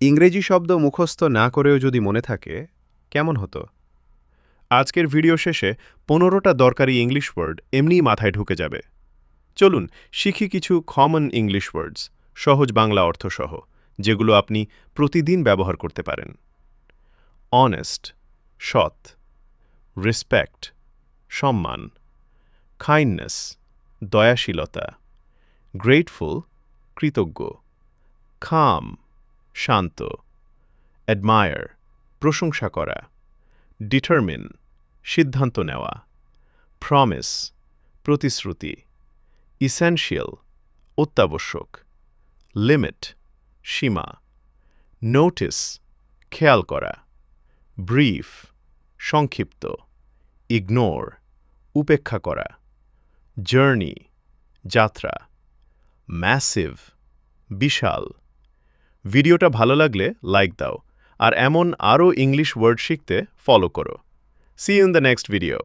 ইংরেজি শব্দ মুখস্থ না করেও যদি মনে থাকে কেমন হতো? আজকের ভিডিও শেষে 15টা দরকারি ইংলিশ ওয়ার্ড এমনিই মাথায় ঢুকে যাবে। চলুন শিখি কিছু কমন ইংলিশ ওয়ার্ডস, সহজ বাংলা অর্থসহ, যেগুলো আপনি প্রতিদিন ব্যবহার করতে পারেন। অনেস্ট, সৎ; রেসপেক্ট, সম্মান; কাইন্ডনেস, দয়াশীলতা; গ্রেটফুল, কৃতজ্ঞ; কাম, শান্ত; অ্যাডমায়ার, প্রশংসা করা; ডিটারমিন, সিদ্ধান্ত নেওয়া; প্রমিস, প্রতিশ্রুতি; ইসেনশিয়াল, অত্যাবশ্যক; লিমিট, সীমা; নোটিস, খেয়াল করা; ব্রিফ, সংক্ষিপ্ত; ইগনোর, উপেক্ষা করা; জার্নি, যাত্রা; ম্যাসিভ, বিশাল। ভিডিওটা ভালো লাগলে লাইক দাও, আর এমন আরও ইংলিশ ওয়ার্ড শিখতে ফলো করো। See you in the next video.